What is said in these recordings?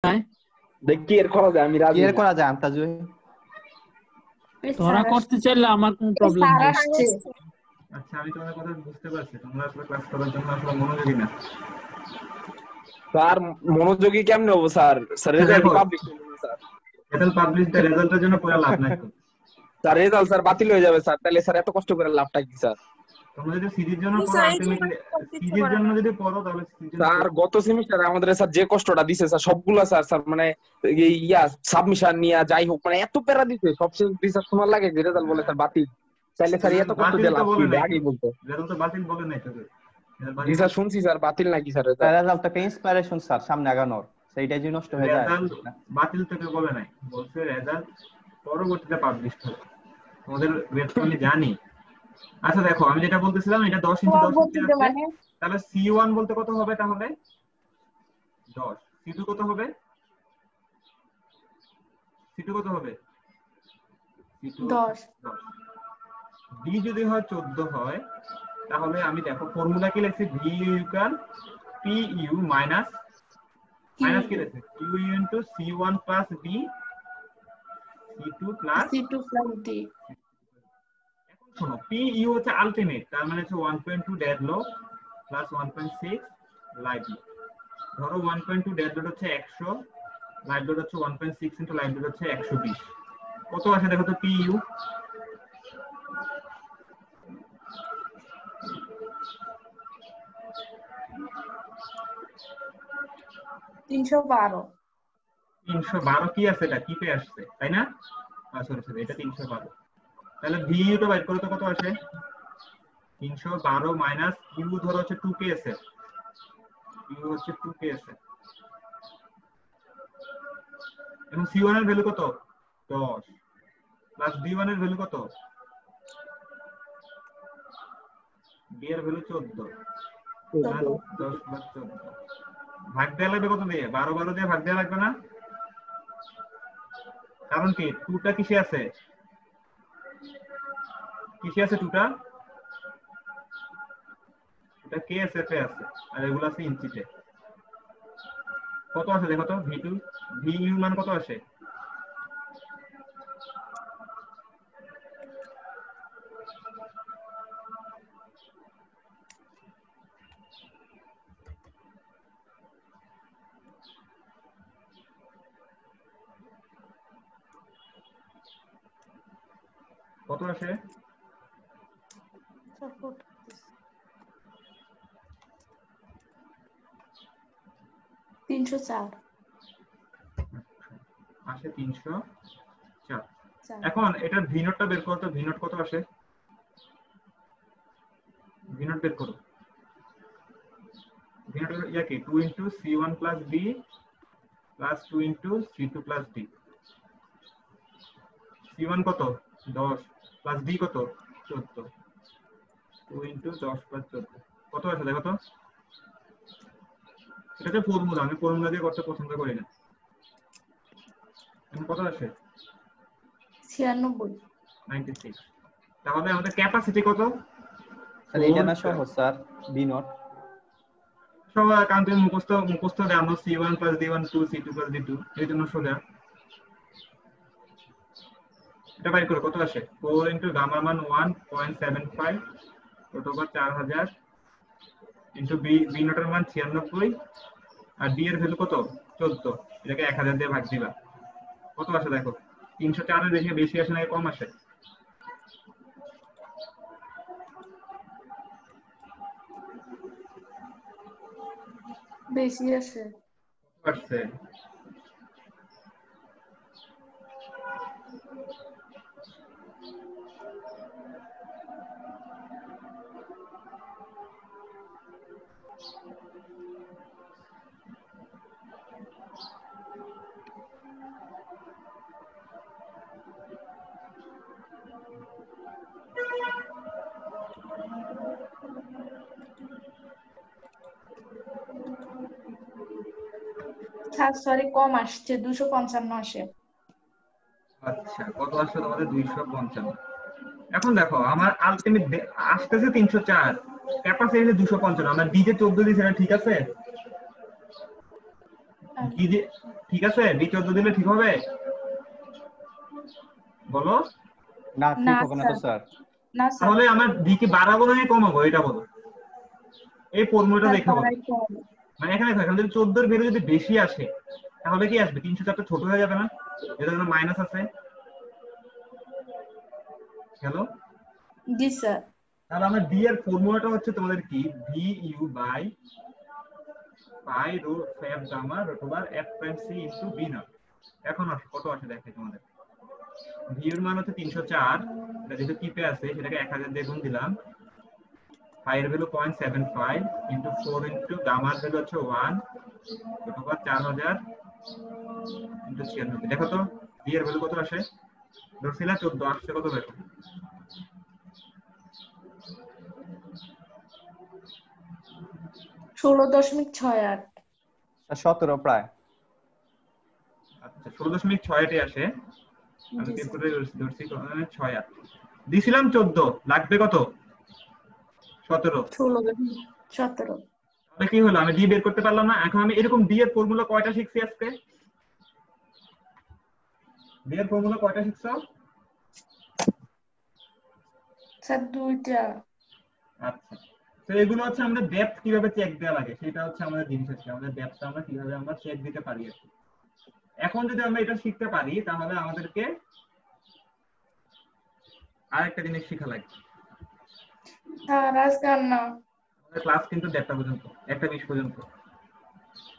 দেখি এর করা যায়, আমি রাজি। কি এর করা যায় আমতাজু? তোরা করতে চাইলে আমার কোনো প্রবলেম নেই। আচ্ছা আমি তোমাদের কথা বুঝতে পারছি, তোমরা আসলে ক্লাস করার জন্য আসলে মনোযোগী না। স্যার মনোযোগী কেমনে হবো স্যার? স্যার রেজাল্ট দেখো পাবলিশ হয়ে যাবে স্যার। রেজাল্ট পাবলিশ, রেজাল্টের জন্য পড়া লাভ নাই তো। স্যার রেজাল্ট স্যার বাতিল হয়ে যাবে স্যার, তাহলে স্যার এত কষ্ট করে লাভটা কি স্যার? তোমরা যদি সিরিজ জন্য পড়ো, আলটিমেটলি সিরিজ জন্য যদি পড়ো তাহলে সিরিজ স্যার গত সেমিস্টারে আমাদের স্যার যে কষ্টটা দিছে স্যার সবগুলা স্যার স্যার মানে এই সাবমিশন নিয়ে যাই হোক মানে এত প্যারা দিছে, সবশেষ রিসার্চ শোনার লাগে যে রেজাল্ট বলে স্যার বাতিল। তাহলে স্যার এত কষ্ট দিয়ে লাভ কি? আগেই বলতো রেজাল্ট তো বাতিল বলে নাই তো। জি স্যার শুনছি স্যার বাতিল নাকি স্যার রেজাল্ট একটা ইন্সপিরেশন স্যার সামনে আগানোর, সেইটাই যে নষ্ট হয়ে যায়। রেজাল্ট বাতিল থেকে বলে নাই, বলছে রেজাল্ট পরবর্তীতে পাবলিশ হবে। তোমাদের গ্রেড তো আমি জানি। আচ্ছা দেখো আমি যেটা বলতেছিলাম এটা 10 × 10 আছে, তাহলে C1 বলতে কত হবে? তাহলে 10। C2 কত হবে? C2 কত হবে? C2 10। D যদি হয় 14 হয়, তাহলে আমি দেখো ফর্মুলা কি লিখছি, VU ইকুয়াল PU মাইনাস কি লিখছি, QU into C1 plus D C2 plus D। এখন শোনো PU হচ্ছে আলটিমেট, তার মানে হচ্ছে 1.2 dead log plus 1.6 live load. ধরো 1.2 ডেড লোড হচ্ছে 100, লাইভ লোড হচ্ছে 1.6 ইনটু লাইভ লোড হচ্ছে 120। কত আসে দেখো তো PU? $312 কি আছে, এটা কি পে আসছে তাই না? সরি এটা 312। তাহলে VU টা বাইর করতে কত আসে? 312 মাইনাস কিউ ধরো হচ্ছে 2K আছে, কিউ হচ্ছে 2K আছে। এবং C1 এর ভ্যালু কত? 10 প্লাস D1 এর ভ্যালু কত? D এর ভ্যালু 14 প্লাস 10 প্লাস 14 ভাগ দেওয়া লাগবে কত দিয়ে? 12 দিয়ে ভাগ দেওয়া লাগবে না? কারণ কি 2টা কিসে আছে? 2টা? এটা KSF এ আছে আর এগুলো আছে ইঞ্চিতে। কত আছে দেখো তো V2 VU মান কত আসে? কত আসে? 304 আসে 304। এখন এটার ভি নোটটা বের করো তো, ভি নোট কত আসে? ভি নোট বের করো। ভি নোট ইয়া কি 2 × C1 plus D plus 2 × C2 plus D। C1 কত? 10 প্লাস D কত? 14। 2 × 10 প্লাস 14 কত আসে দেখো তো? এটা তো ফর্মুলা, আমি ফর্মুলা দিয়ে করতে পছন্দ করি না। এখন কত আসে? 96। তাহলে আমাদের ক্যাপাসিটি কত? স্যার এটা না সহজ স্যার, বি নট সবাই কারণ তুমি মুখস্থ জানো C1 plus D1 2 C2 plus D2, এই জন্য সোজা। এটা বাইর করো কত আসে? 4 × গামা মান 1.75 টোটাল 4000 ইনটু বি নোটের মান 96 আর ডি এর ভ্যালু কত? 14। এটাকে 1000 দিয়ে ভাগ দিবা, কত আসে দেখো? 304 এর বেশি আসে নাকি কম আসে? বেশি আসে। আসছে সরি কম আসছে, 255 আসে। আচ্ছা কত আসছে তোমাদের? 255। এখন দেখো আমার আলটিমেট আসতেছে 304, ক্যাপাসিটি 255, আমরা ডি যে 14 দিছি, এটা ঠিক আছে? ঠিক আছে? বি 14 দিলে ঠিক হবে? বলো। না ঠিক না হবে না তো স্যার, স্যার। না স্যার, তাহলে আমার বি কি বাড়াবো নাকি কমাবো এটা বলো। এই ফর্মুলাটা স্যার দেখে বলো। বাড়াইতে হবে। মানে এখানে দেখো, এখানে যদি 14 এর ভ্যালু যদি বেশি আসে তাহলে কি আসবে? 304 ছোট হয়ে যাবে না? এর জন্য মাইনাস আছে। হ্যালো? জি স্যার। তাহলে আমার ডি এর ফর্মুলাটা হচ্ছে তোমাদের কি, V U by pi rho fab gamma root over F prime C into B not. এখন আসে কত আসে দেখে তোমাদের। ভি এর মান হচ্ছে 304, এটা যেহেতু কিপে আছে সেটাকে 1000 দিয়ে গুণ দিলাম। পাই এর ভ্যালু 0.75 ইনটু 4 ইনটু গামার ভ্যালু হচ্ছে 1 রুট ওভার 4000 ইনটু 96। দেখো তো ভি এর ভ্যালু কত আসে? ধরছিলা 14, আসছে কত দেখো। 16.68। 17 প্রায়। আচ্ছা 16.68 আসে। আমি জি বের স্যার। করে ধরছি 68 দিছিলাম 14, লাগবে কত? 17। 16.17। তাহলে কি হলো? আমি ডি বের করতে পারলাম না। এখন আমি এরকম ডি এর ফর্মুলা কয়টা শিখছি আজকে? ডি এর ফর্মুলা কয়টা শিখছো? স্যার 2টা। আচ্ছা, তো এগুলো হচ্ছে আমাদের ডেপথ কিভাবে চেক দেওয়া লাগে সেটা হচ্ছে আমাদের জিনিস, হচ্ছে আমাদের ডেপথটা আমরা কিভাবে আমরা চেক দিতে পারি আর কি। এখন যদি আমরা এটা শিখতে পারি তাহলে আমাদেরকে আরেকটা জিনিস শেখা লাগবে। স্যার আজকে আর না। আমাদের ক্লাস কিন্তু 1:30 পর্যন্ত, 1:20 পর্যন্ত।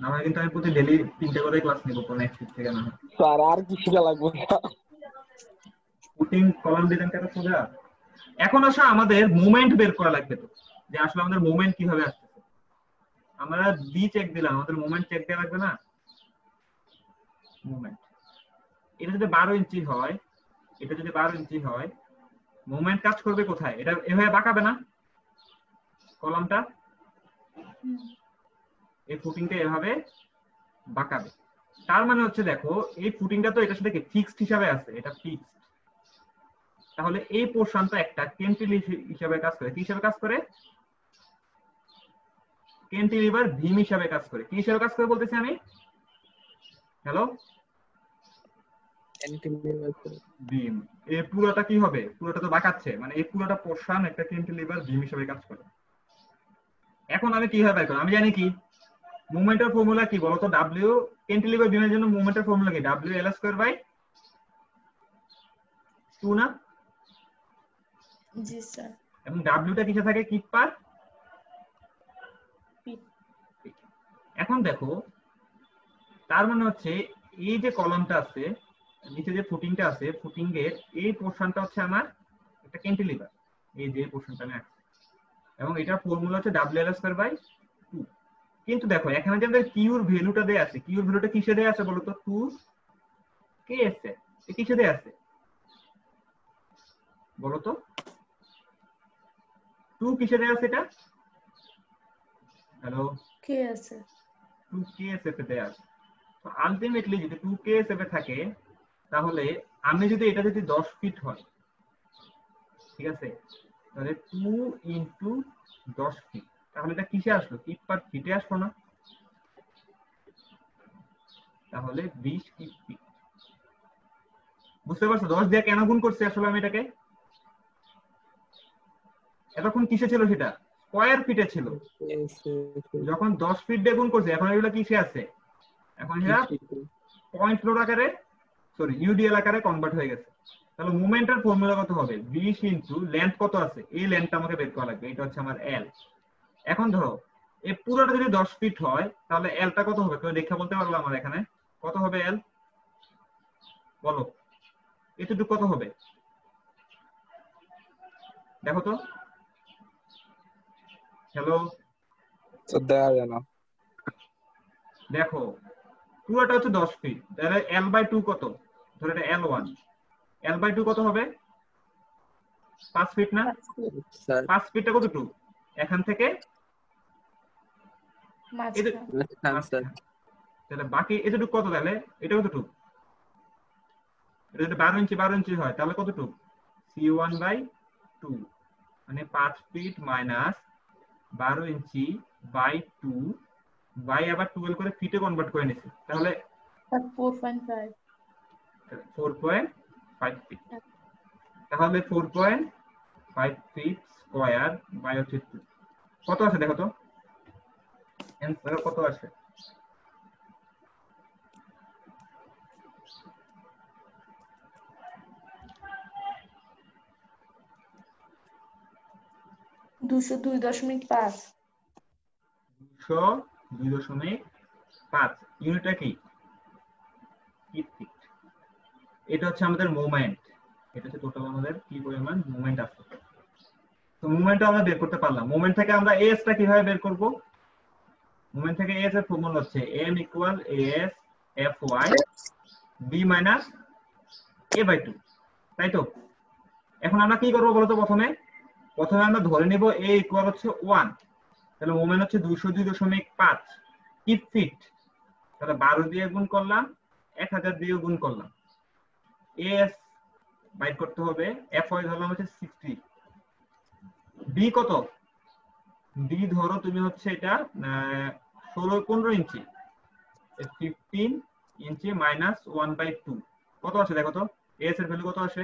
না হয় কিন্তু আমি প্রতি ডেইলি 3টে করে ক্লাস নিব কোন নেক্সট উইক থেকে। না হয় স্যার আর কি শেখা লাগবে? পুটিং কলাম ডিজাইন করা সোজা। এখন আসলে আমাদের মোমেন্ট বের করা লাগবে, তো যে আসলে আমাদের মোমেন্ট কিভাবে আসতেছে। আমরা ডি চেক দিলাম, আমাদের মোমেন্ট চেক দেওয়া লাগবে না? মোমেন্ট এটা যদি 12 ইঞ্চি হয়, এটা যদি 12 ইঞ্চি হয়, মোমেন্ট কাজ করবে কোথায়? এটা এভাবে বাঁকাবে না কলামটা? এই ফুটিংটা এভাবে বাঁকাবে। তার মানে হচ্ছে দেখো, এই ফুটিংটা তো এটার সাথে কি ফিক্সড হিসাবে আছে, এটা ফিক্সড। তাহলে এই পোরশনটা একটা ক্যান্টিলিভার হিসাবে কাজ করে। কি হিসাবে কাজ করে? ক্যান্টিলিভার বিম হিসাবে কাজ করে। কি হিসাবে কাজ করে বলতেছি আমি? হ্যালো? বিম। এই পুরোটা কি হবে? পুরোটা তো বাঁকাচ্ছে, মানে এই পুরোটা পোরশন একটা ক্যান্টিলিভার বিম হিসাবে কাজ করে। এখন আমি কিভাবে বের করব? আমি জানি কি মোমেন্টের ফর্মুলা কি বলতো? ডব্লিউ ক্যান্টিলিভার বিমের জন্য মোমেন্টের ফর্মুলা কি? ডব্লিউ এল স্কয়ার বাই 2 না? জি স্যার। এবং ডব্লিউটা কিসে থাকে? কিপ পার। এখন দেখো, তার মানে হচ্ছে এই যে কলামটা আছে, নিচে যে ফুটিংটা আছে, ফুটিং এর এই পোরশনটা হচ্ছে আমার একটা ক্যান্টিলিভার। এই যে পোরশনটা আমি আঁকছি, এবং এটার ফর্মুলা হচ্ছে ডব্লিউ এল স্কয়ার বাই 2। কিন্তু দেখো এখানে যে আমাদের কিউর ভ্যালুটা দেয়া আছে, কিউর ভ্যালুটা কিসে দেয়া আছে বলো তো? 2 কে এস এ। এ কিসে দেয়া আছে বলো তো? 2 কিসে দেয়া আছে এটা? হ্যালো? কে আছে? 2 কে এস এ দেয়া আছে। তো আলটিমেটলি যদি 2 কে এস এ থাকে, তাহলে আমি যদি এটা যদি 10 ফিট হয়, ঠিক আছে, তাহলে 2 ইনটু 10 ফিট, তাহলে এটা কিসে আসলো? ফিট পার ফিটে আসলো না? তাহলে 20 ফিট। বুঝতে পারছো 10 দিয়ে কেন গুণ করছি আসলে আমি এটাকে? এতক্ষণ কিসে ছিল সেটা? স্কয়ার ফিটে ছিল। যখন 10 ফিট দিয়ে গুণ করছি, এখন এগুলো কিসে আছে? এখন এরা পয়েন্ট লোড আকারে, সরি ইউডিএল আকারে কনভার্ট হয়ে গেছে। তাহলে মোমেন্টের ফর্মুলা কত হবে? 20 ইনটু লেন্থ কত আছে? এই লেন্থটা আমাকে বের করা লাগবে, এটা হচ্ছে আমার এল। এখন ধরো এই পুরোটা যদি 10 ফিট হয়, তাহলে এলটা কত হবে? কেউ দেখে বলতে পারলো আমার এখানে কত হবে এল? বলো এতটুকু কত হবে? দেখো তো। হ্যালো? দেখা যায় না। দেখো পুরোটা হচ্ছে 10 ফিট, তাহলে এল বাই 2 কত? ধরো এটা এল 1, এল বাই 2 কত হবে? 5 ফিট না? 5 ফিটটা কতটুকু এখান থেকে? তাহলে বাকি এতটুকু কত? তাহলে এটা কতটুকু? এটা যদি 12 ইঞ্চি 12 ইঞ্চি হয় তাহলে কতটুকু? C1 বাই 2, মানে 5 feet minus 12 inch by 2 by আবার 12 করে ফিটে কনভার্ট করে নিছি। তাহলে স্যার 4.5 4.5 ফিট। তাহলে 4.5 ফিট স্কয়ার বাই হচ্ছে 2 কত আসে দেখো তো, অ্যানসার কত আসে? দুশো 2.5 202.5 ইউনিটটা কি? ফিট। এটা হচ্ছে আমাদের মোমেন্ট, এটা হচ্ছে টোটাল আমাদের কি পরিমাণ মোমেন্ট আছে। তো মোমেন্টটা আমরা বের করতে পারলাম। মোমেন্ট থেকে আমরা এস টা কিভাবে বের করব? মোমেন্ট থেকে এস এর ফর্মুলা হচ্ছে m = as fy b - a/2, তাই তো? এখন আমরা কি করব বলতো? প্রথমে আমরা ধরে নিব a = হচ্ছে 1, তাহলে মোমেন্ট হচ্ছে 202.5 কিপ ফিট, তাহলে 12 দিয়ে গুণ করলাম, 1000 দিয়ে গুণ করলাম, as বাইর করতে হবে, fy ধরলাম হচ্ছে 60, b কত? b ধরো তুমি হচ্ছে এটা 15 ইঞ্চি, 15 ইঞ্চি মাইনাস 1/2 কত আসে দেখো তো, as এর ভ্যালু কত আসে?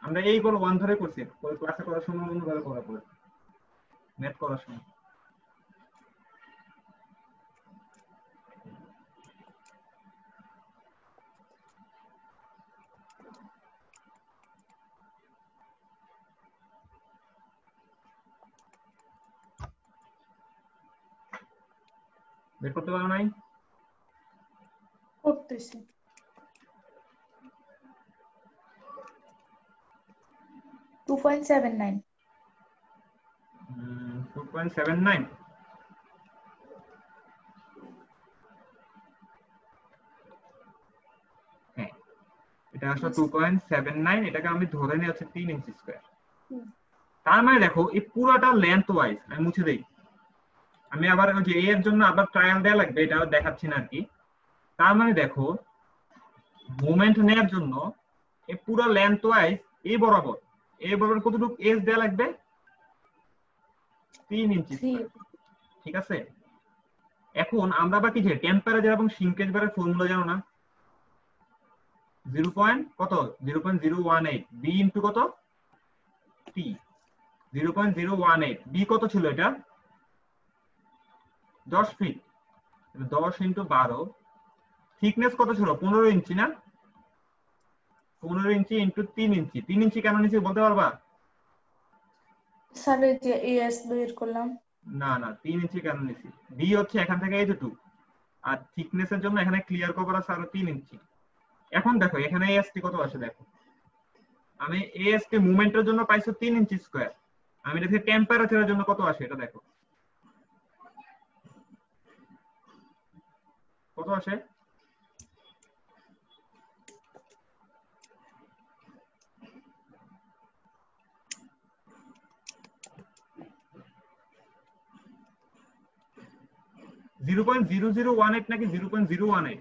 আমরা এই বল 1 ধরে করছি, ক্লাসে করার সময় অন্যভাবে করা পড়ে, ম্যাথ করার সময়। বের করতে পারো নাই? করতেছি। 2.79 2.79 হ্যাঁ, এটা আসলে 2.79, এটাকে আমি ধরে নিই হচ্ছে 3 ইঞ্চি স্কয়ার। তার মানে দেখো এই পুরোটা লেন্থ ওয়াইজ, আমি মুছে দেই, আমি আবার ওই যে এর জন্য আবার ট্রায়াল দেয়া লাগবে, এটা দেখাচ্ছি না আর কি। তার মানে দেখো মোমেন্ট নেয়ার জন্য এই পুরো লেন্থ ওয়াইজ এই বরাবর কতটুকু এজ দেয়া লাগবে? 3 ইঞ্চি স্কয়ার, ঠিক আছে? এখন আমরা বাকি যে টেম্পারেচার এবং সিঙ্কেজ বারের ফর্মুলা জানো না? 0.018 b ইনটু কত t, 0.018 b কত ছিল? এটা 10 ফিট, 10 ইনটু 12, থিকনেস কত ছিল? 15 ইঞ্চি না? 15 ইঞ্চি ইনটু 3 ইঞ্চি, 3 ইঞ্চি কেন নিচে বলতে পারবা? স্যার এই যে এস বের করলাম। না 3 ইঞ্চি কেন নিছি? বি হচ্ছে এখান থেকে এই যে 2, আর থিকনেসের জন্য এখানে ক্লিয়ার কভার আছে আরো 3 ইঞ্চি। এখন দেখো এখানে এএসটি কত আসে দেখো, আমি এএসটি মুভমেন্টের জন্য পাইছো 3 ইঞ্চি স্কয়ার, আমি দেখি টেম্পারেচারের জন্য কত আসে এটা দেখো, কত আসে? (0.0018 নাকি 0.018?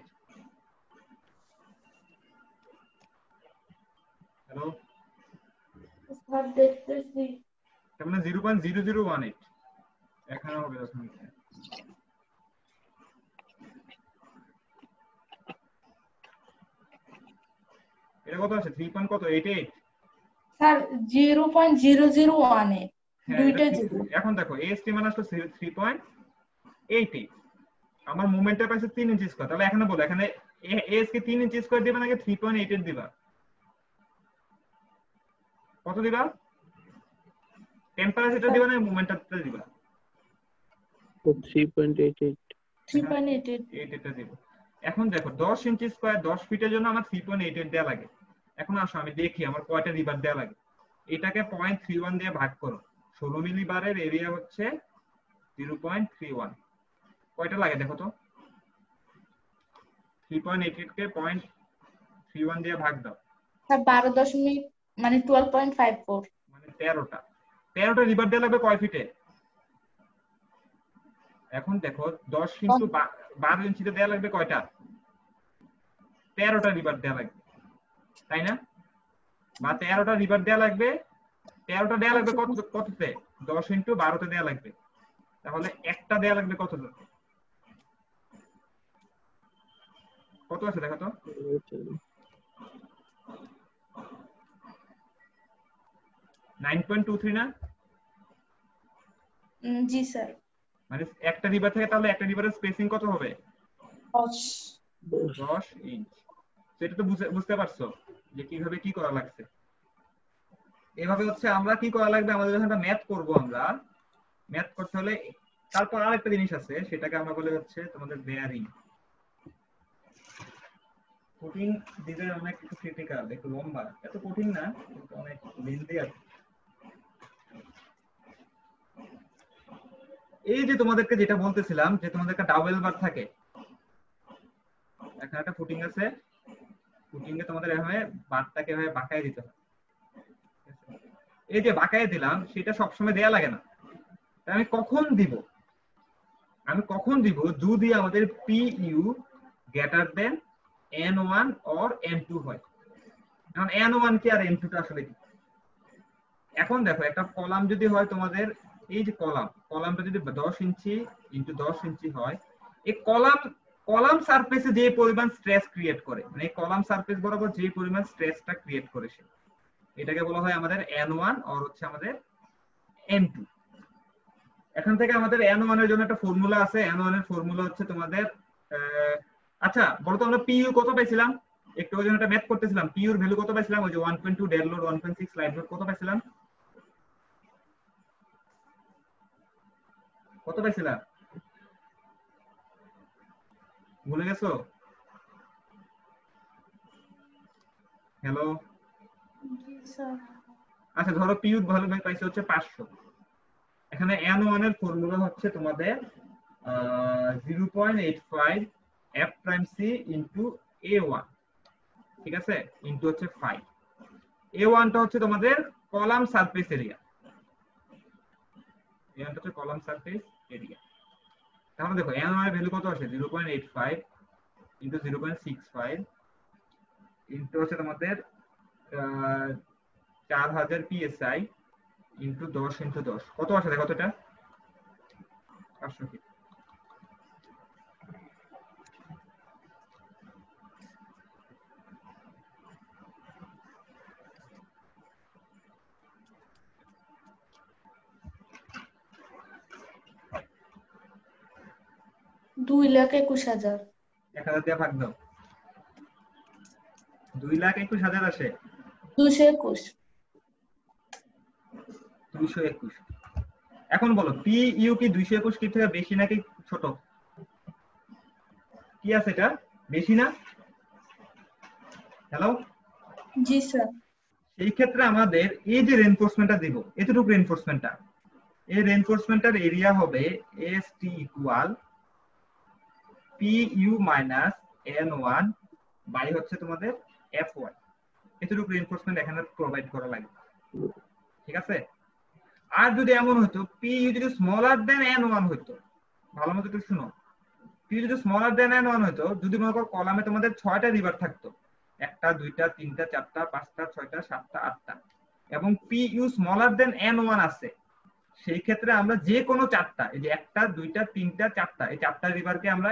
হ্যালো স্যার দেখতেছি। তার মানে 0.0018 এখানে হবে। এটা কত আছে? 3 কত 88? স্যার 0.0018 দুইটা জিরো। এখন দেখো এএসটি মানে আসলে 3.88, আমার মোমেন্টটা পাইছে 3 ইঞ্চি স্কয়ার, তাহলে এখানে বলো এখানে এএস কে 3 ইঞ্চি স্কয়ার দিবা নাকি 3.88 দিবা? কত দিবা? টেম্পারেচারটা দিবা না মোমেন্টটা দিবা? 3.88 দিব। এখন দেখো 10 ইঞ্চি স্কয়ার 10 ফিটের জন্য আমার 3.88 দেয়া লাগে। এখন আসো আমি দেখি আমার কয়টা রিবার দেয়া লাগে। এটাকে 0.31 দিয়ে ভাগ করো, 16 মিলি বারের এরিয়া হচ্ছে 0.31, কয়টা লাগে দেখো তো? 3.88 কে 0.31 দিয়ে ভাগ দাও। স্যার 12 মানে 12.54 মানে 13টা রিবার দেয়া লাগবে কয় ফিটে? এখন দেখো 10 ইনটু 12 ইঞ্চিতে দেয়া লাগবে কয়টা? 13টা রিবার দেয়া লাগবে, তাই না? বা 13টা রিবার দেয়া লাগবে, 13টা দেয়া লাগবে কততে? 10 ইনটু 12 তে দেয়া লাগবে, তাহলে একটা দেয়া লাগবে কত কত আছে দেখো তো 9.23 না জি স্যার মানে একটা রিভার থেকে তাহলে একটা রিভারের স্পেসিং কত হবে 10 ইঞ্চ সেটা তো বুঝতে পারছো যে কিভাবে কি করা লাগছে এভাবে হচ্ছে আমরা কি করা লাগবে আমাদের যখন ম্যাথ করব আমরা ম্যাথ করতে হলে তারপর আরেকটা জিনিস আছে সেটাকে আমরা বলে হচ্ছে তোমাদের বেয়ারিং কঠিন ডিজাইন অনেক একটু ক্রিটিক্যাল একটু লম্বা এত কঠিন না কিন্তু অনেক লেন্দি আছে এই যে তোমাদেরকে যেটা বলতেছিলাম যে তোমাদের একটা ডাবল বার থাকে এখানে একটা ফুটিং আছে ফুটিং এ তোমাদের এভাবে বারটাকে এভাবে বাঁকায় দিতে হবে এই যে বাঁকায় দিলাম সেটা সব সময় দেয়া লাগে না তাই আমি কখন দিব যদি আমাদের PU greater than N1 or N2 হয় এখন N1 কি আর N2 টা আসলে কি এখন দেখো একটা কলাম যদি হয় তোমাদের এই যে কলামটা যদি 10 ইঞ্চি ইনটু 10 ইঞ্চি হয় এই কলাম সারফেসে যে পরিমাণ স্ট্রেস ক্রিয়েট করে মানে এই কলাম সারফেস বরাবর যে পরিমাণ স্ট্রেসটা ক্রিয়েট করে সে এটাকে বলা হয় আমাদের N1 আর হচ্ছে আমাদের N2 এখান থেকে আমাদের N1 এর জন্য একটা ফর্মুলা আছে N1 এর ফর্মুলা হচ্ছে তোমাদের আচ্ছা বলো তো আমরা PU কত পাইছিলাম একটু ওই জন্য একটা ম্যাথ করতেছিলাম PU এর ভ্যালু কত পাইছিলাম ওই যে 1.2 ডেড লোড 1.6 লাইভ লোড কত পাইছিলাম ভুলে গেছো হ্যালো আচ্ছা ধরো PU এর ভ্যালু পাইছে হচ্ছে 500 এখানে N1 এর ফর্মুলা হচ্ছে তোমাদের 0.85 F prime C into A1 ঠিক আছে ইনটু হচ্ছে 5 A1 টা হচ্ছে তোমাদের কলাম সারফেস এরিয়া A1 টা হচ্ছে কলাম সারফেস এরিয়া তাহলে দেখো N1 এর ভ্যালু কত আসে 0.85 ইনটু 0.65 ইনটু হচ্ছে তোমাদের 4000 psi ইনটু 10 ইনটু 10 কত আসে দেখো তো এটা 500 কি 2,21,000 1000 দিয়ে ভাগ দাও 2,21,000 আসে 221 221 এখন বলো PU কি 221 কি থেকে বেশি নাকি ছোট কি আছে এটা বেশি না হ্যালো জি স্যার এই ক্ষেত্রে আমাদের এই যে রেইনফোর্সমেন্টটা দেব এতটুকু রেইনফোর্সমেন্টটা এই রেইনফোর্সমেন্টের এরিয়া হবে ST equal PU minus N1 by হচ্ছে তোমাদের FY এতটুকু রেইনফোর্সমেন্ট এখানে প্রোভাইড করা লাগবে ঠিক আছে আর যদি এমন হতো PU যদি স্মলার দেন N1 হতো ভালো মতো একটু শুনো PU যদি স্মলার দেন N1 হতো যদি মনে করো কলামে তোমাদের 6টা রিভার থাকতো 1টা 2টা 3টা 4টা 5টা 6টা 7টা 8টা এবং PU স্মলার দেন N1 আছে সেই ক্ষেত্রে আমরা যে কোনো 4টা এই যে 1টা 2টা 3টা 4টা এই 4টা রিভারকে আমরা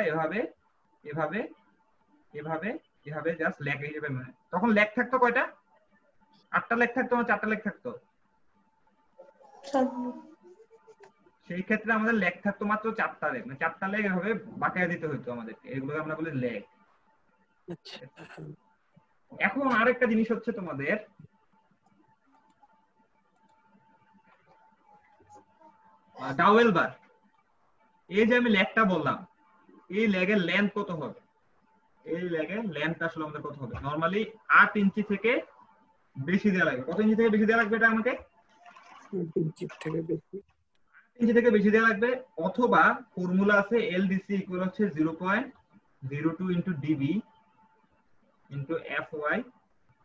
এভাবে জাস্ট লেগ হিসেবে মানে তখন লেগ থাকতো কয়টা 8টা লেগ থাকতো না 4টা লেগ থাকতো সেই ক্ষেত্রে আমাদের লেগ থাকতো মাত্র 4টা লেগ মানে 4টা লেগ এভাবে বাঁকায় দিতে হতো আমাদেরকে এগুলোকে আমরা বলি লেগ এখন আরেকটা জিনিস হচ্ছে তোমাদের ডাউয়েল বার এই যে আমি লেগটা বললাম এই লেগের লেন্থ কত হবে এই লেগের লেন্থ আসলে আমাদের কত হবে নরমালি 8 ইঞ্চি থেকে বেশি দেওয়া লাগবে কত ইঞ্চি থেকে বেশি দেওয়া লাগবে এটা আমাকে 8 ইঞ্চি থেকে বেশি 8 ইঞ্চি থেকে বেশি দেওয়া লাগবে অথবা ফর্মুলা আছে LDC ইকুয়াল হচ্ছে 0.02 into DB into FY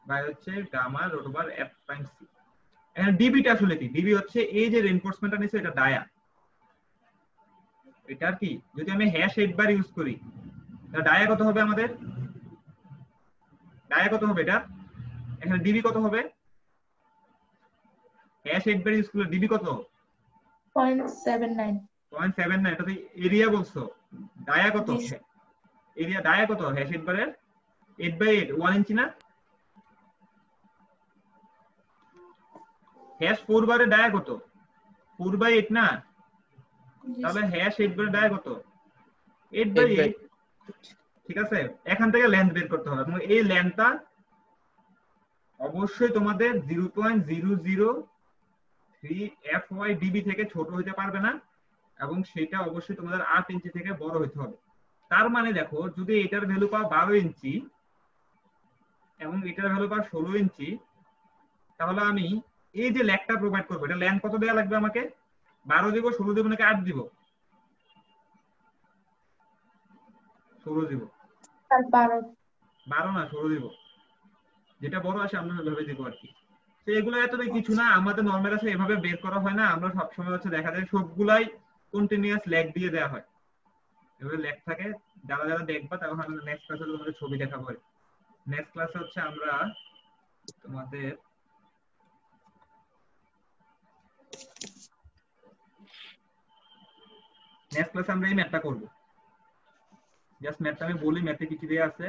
by হচ্ছে gamma root over F prime C এখানে DB টা আসলে কি DB হচ্ছে এই যে রেইনফোর্সমেন্টটা নিছে এটা ডায়া এটা কি যদি আমি হ্যাশ 8 বার ইউজ করি তাহলে ডায়া কত হবে আমাদের ডায়া কত হবে এটা এখানে DB কত হবে হ্যাশ 8 বার ইউজ করলে DB কত 0.79 0.7 না, এটা তো এরিয়া বলছো। ডায়া কত? জি স্যার। এরিয়া ডায়া কত হ্যাশ 8 বারের? 8/8 1 ইঞ্চি না? হ্যাশ 4 বারের ডায়া কত? 4/8 না? তাহলে হ্যাশ 8 বারের ডায়া কত? 8/8। ঠিক আছে, এখান থেকে লেন্থ বের করতে হবে এবং এই লেন্থটা অবশ্যই তোমাদের 0.003 FYDB থেকে ছোট হতে পারবে না এবং সেটা অবশ্যই তোমাদের 8 ইঞ্চি থেকে বড় হতে হবে। তার মানে দেখো, যদি এটার ভ্যালু পাও 12 ইঞ্চি এবং এটার ভ্যালু পাও 16 ইঞ্চি, তাহলে আমি এই যে লেগটা প্রোভাইড করবো, এটা লেন্থ কত দেওয়া লাগবে আমাকে? 12 দিব, 16 দিব নাকি 8 দিব? 16 দিব। 12 না, 16 দিব। যেটা বড় আসে আমরা ভেবে দিব আর কি। তো এগুলো এত কিছু না, আমাদের নরমাল আছে, এভাবে বের করা হয় না। আমরা সবসময় হচ্ছে দেখা যায় সবগুলাই কন্টিনিউয়াস ল্যাগ দিয়ে দেওয়া হয়, এভাবে ল্যাগ থাকে। যারা যারা দেখবা তারা হয়তো নেক্সট ক্লাসে তোমাদের ছবি দেখাবো। নেক্সট ক্লাসে হচ্ছে আমরা তোমাদের এই ম্যাথটা করব। জাস্ট ম্যাথটা আমি বলি, ম্যাথে কি কি দেয়া আছে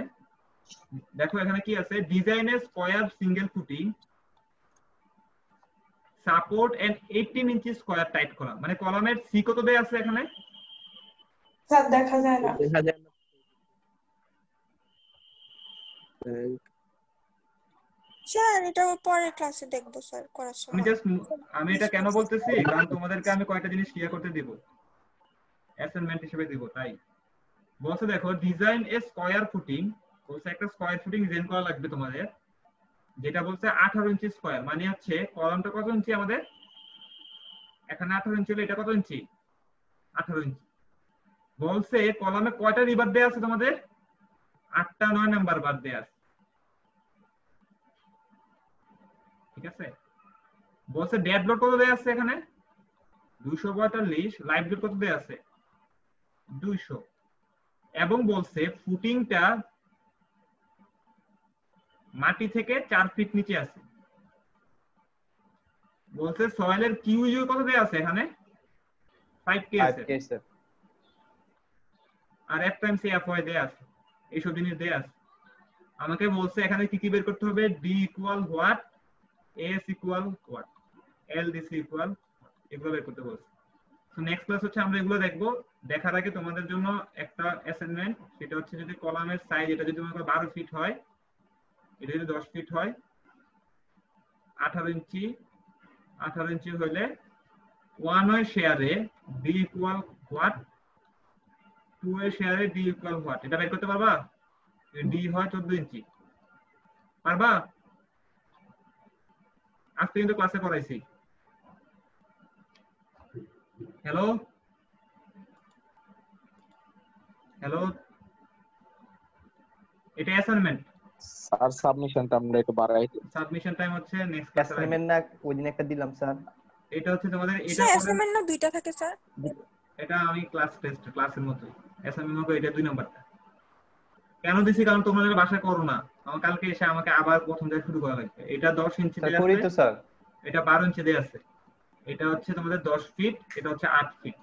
দেখো। এখানে কি আছে? ডিজাইনের square single footing support and 18 inch square tight column. মানে কলামের সি কত দেয়া আছে এখানে? স্যার দেখা যায় না। স্যার এটা পরের ক্লাসে দেখবো স্যার করার সময়। আমি এটা কেন বলতেছি, কারণ তোমাদেরকে আমি কয়েকটা জিনিস ক্লিয়ার করতে দিব, অ্যাসাইনমেন্ট হিসেবে দিব। তাই বলছে দেখো, ডিজাইন এ স্কয়ার ফুটিং, বলছে একটা স্কয়ার ফুটিং ডিজাইন করা লাগবে তোমাদের, যেটা বলছে 18 ইঞ্চি স্কয়ার। মানে হচ্ছে কলামটা কত ইঞ্চি আমাদের? এখানে 18 ইঞ্চি হলে এটা কত ইঞ্চি? 18 ইঞ্চি। বলছে কলামে কয়টা রিবার দেয়া আছে তোমাদের? 8টা 9 নাম্বার বার দেয়া আছে। ঠিক আছে, বলছে ডেড লোড কত দেয়া আছে এখানে? 242। লাইভ লোড কত দেয়া আছে? 200। এবং বলছে ফুটিংটা মাটি থেকে 4 ফিট নিচে আছে। বলছে সয়েলের কিউইউ কত দেয়া আছে এখানে? 5k আছে। আর এক টাইম সি এফওয়াই দেয়া আছে, এইসব জিনিস দেয়া আছে। আমাকে বলছে এখানে কি কি বের করতে হবে? D equal what, S equal what, L DC equal, এগুলো বের করতে বলছে। তো নেক্সট ক্লাস হচ্ছে আমরা এগুলো দেখবো। দেখার আগে তোমাদের জন্য একটা অ্যাসাইনমেন্ট, সেটা হচ্ছে যদি কলামের সাইজ এটা যদি তোমার 12 ফিট হয়, এটা যদি 10 ফিট হয়, 18 ইঞ্চি হলে 1 ওয়ে শেয়ারে ডি ইকুয়াল হোয়াট, 2 ওয়ে শেয়ারে ডি ইকুয়াল হোয়াট, এটা বের করতে পারবা? ডি হয় 14 ইঞ্চি, পারবা? আজকে কিন্তু ক্লাসে করাইছি। হ্যালো, এটা অ্যাসাইনমেন্ট। স্যার সাবমিশনটা আমরা একটু বাড়াই দিই। সাবমিশন টাইম হচ্ছে নেক্সট ক্লাসে। অ্যাসাইনমেন্ট না ওই দিন একটা দিলাম স্যার। এটা হচ্ছে তোমাদের, এটা স্যার অ্যাসাইনমেন্ট না দুইটা থাকে স্যার? এটা আমি ক্লাসের মতো অ্যাসাইনমেন্ট হবে, এটা 2 নাম্বারটা। কেন দিছি? কারণ তোমাদের বাসায় করো না, আমার কালকে এসে আমাকে আবার প্রথম থেকে শুরু করা লাগবে। এটা 10 ইঞ্চি দেয়া আছে, তো স্যার এটা 12 ইঞ্চি দেয়া আছে, এটা হচ্ছে তোমাদের 10 ফিট, এটা হচ্ছে 8 ফিট।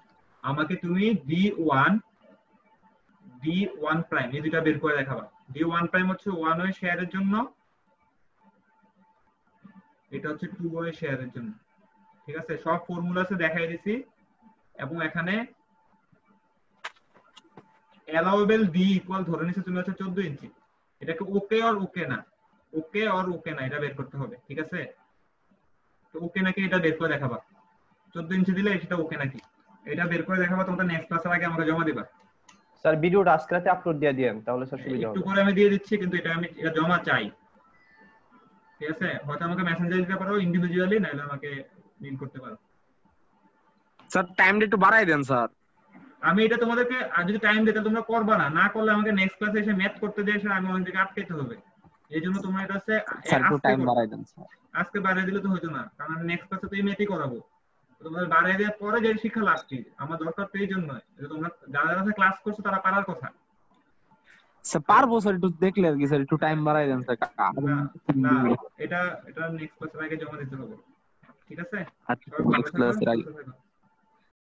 আমাকে তুমি D1 প্রাইম এই দুটো বের করে দেখাবা। D1 প্রাইম হচ্ছে 1 ওয়ে শেয়ারের জন্য, এটা হচ্ছে 2 ওয়ে শেয়ারের জন্য। ঠিক আছে, সব ফর্মুলাসে দেখাই দিছি। এবং এখানে অ্যালাউয়েবল ডি ইকুয়াল ধরে নিছে তুমি হচ্ছে 14 ইঞ্চি। এটাকে ওকে আর ওকে না, এটা বের করতে হবে। ঠিক আছে, তো ওকে নাকি এটা বের করে দেখাবা। 14 ইঞ্চি দিলে সেটা ওকে নাকি এটা বের করে দেখাবা। তোমরা নেক্সট ক্লাসের আগে আমাকে জমা দিবা। স্যার ভিডিওটা আজকে রাতে আপলোড দিয়ে দিয়েন, তাহলে স্যার সুবিধা হবে। একটু করে আমি দিয়ে দিচ্ছি, কিন্তু এটা জমা চাই। ঠিক আছে, হয়তো আমাকে মেসেঞ্জার দিতে পারো ইন্ডিভিজুয়ালি, নাহলে আমাকে মেইল করতে পারো। স্যার টাইমটা একটু বাড়াই দেন স্যার। আমি এটা তোমাদেরকে আর যদি টাইম দিতে তোমরা করবা না, না করলে আমাকে নেক্সট ক্লাসে এসে ম্যাথ করতে দিয়ে এসে আমি অনেক জায়গায় আটকাইতে হবে। এইজন্য তোমরা এটা হচ্ছে একটু টাইম বাড়াই দেন স্যার। আজকে বাড়াই দিলে তো হইতো না, কারণ নেক্সট ক্লাসে তো এই ম্যাথই করাবো। তোমাদের বাড়াই দেওয়ার পরে যে শিক্ষা লাভ কি আমার দরকার, তো এই জন্যই তোমরা যারা যারা ক্লাস করছো তারা পারার কথা। স্যার পারবো স্যার, একটু দেখলে আর কি স্যার, একটু টাইম বাড়াই দেন স্যার। না এটা নেক্সট ক্লাসের আগে জমা দিতে হবে। ঠিক আছে, আচ্ছা নেক্সট ক্লাসের আগে।